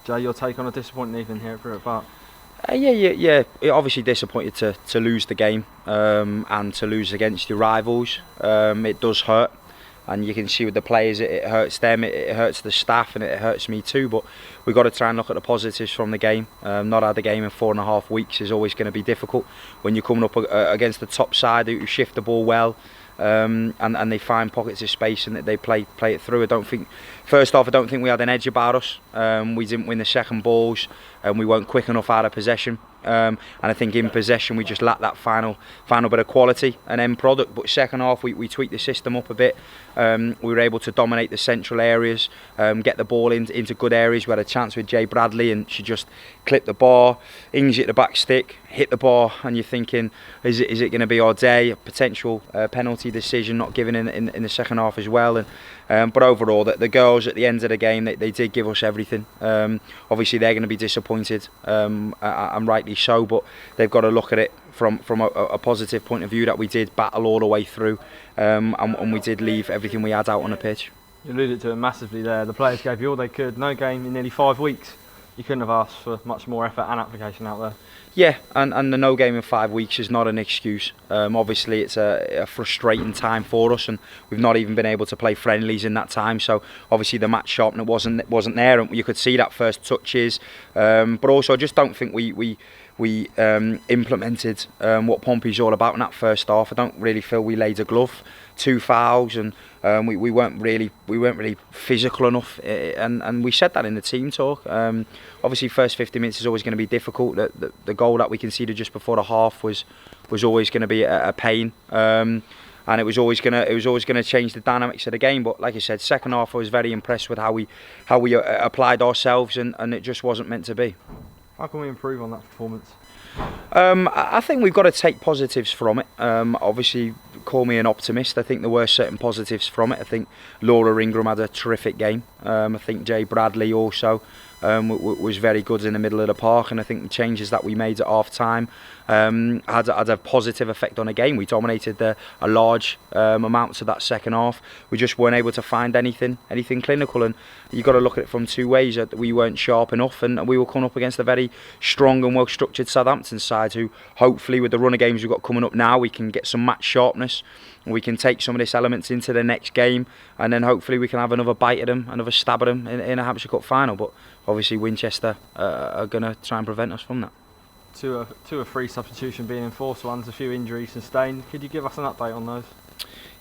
Jay, your take on a disappointing evening here at Privet Park? Yeah. Obviously disappointed to lose the game and to lose against your rivals. It does hurt, and you can see with the players it hurts them, it hurts the staff, and it hurts me too. But we've got to try and look at the positives from the game. Not had a game in 4.5 weeks is always going to be difficult when you're coming up against the top side who shift the ball well. And they find pockets of space and they play it through. I don't think we had an edge about us. We didn't win the second balls, and we weren't quick enough out of possession. And I think in possession we just lacked that final bit of quality and end product. But second half we tweaked the system up a bit. We were able to dominate the central areas, get the ball into good areas. We had a chance with Jay Bradley and she just clipped the bar. Ings hit the back stick, hit the bar, and you're thinking, is it going to be our day? A potential penalty decision not given in the second half as well. But overall, the girls at the end of the game, they did give us everything. Obviously, they're going to be disappointed, and rightly so. But they've got to look at it from a positive point of view that we did battle all the way through, and we did leave everything we had out on the pitch. You alluded to it massively there. The players gave you all they could. No game in nearly 5 weeks. You couldn't have asked for much more effort and application out there. Yeah, and the no game in 5 weeks is not an excuse. Obviously, it's a frustrating time for us, and we've not even been able to play friendlies in that time. So obviously, the match sharpener wasn't there, and you could see that first touches. But also, I just don't think we implemented what Pompey's all about in that first half. I don't really feel we laid a glove. 2 fouls, and we weren't really physical enough, and we said that in the team talk. Obviously, first 50 minutes is always going to be difficult. The goal that we conceded just before the half was always going to be a pain, and it was always going to change the dynamics of the game. But like I said, second half I was very impressed with how we applied ourselves, and it just wasn't meant to be. How can we improve on that performance? I think we've got to take positives from it. Obviously, call me an optimist. I think there were certain positives from it. I think Laura Ingram had a terrific game. I think Jay Bradley also was very good in the middle of the park, and I think the changes that we made at half time had a positive effect on the game. We dominated a large amounts of that second half. We just weren't able to find anything clinical, and you've got to look at it from two ways. That we weren't sharp enough, and we were coming up against a very strong and well structured Southampton side who hopefully with the run of games we've got coming up now we can get some match sharpness. We can take some of these elements into the next game, and then hopefully we can have another bite at them, another stab at them in a Hampshire Cup final. But obviously Winchester are going to try and prevent us from that. Two or three substitution being enforced, one's a few injuries sustained. Could you give us an update on those?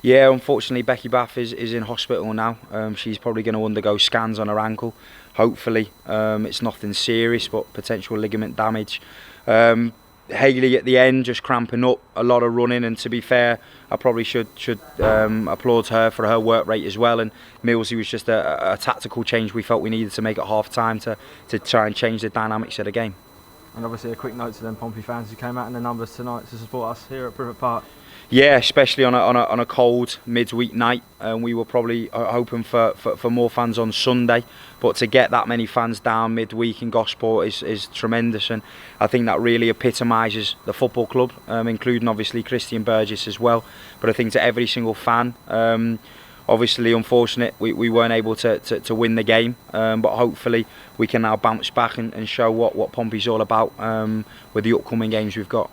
Yeah, unfortunately Becky Bath is in hospital now. She's probably going to undergo scans on her ankle. Hopefully it's nothing serious, but potential ligament damage. Hayley at the end just cramping up, a lot of running, and to be fair I probably should applaud her for her work rate as well. And Millsy was just a tactical change we felt we needed to make at half time to try and change the dynamics of the game. And obviously a quick note to them Pompey fans who came out in the numbers tonight to support us here at Privet Park. Yeah, especially on a cold midweek night, and we were probably hoping for more fans on Sunday, but to get that many fans down midweek in Gosport is tremendous, and I think that really epitomises the football club, including obviously Christian Burgess as well. But I think to every single fan, obviously unfortunate we weren't able to win the game, but hopefully we can now bounce back and show what Pompey's all about with the upcoming games we've got.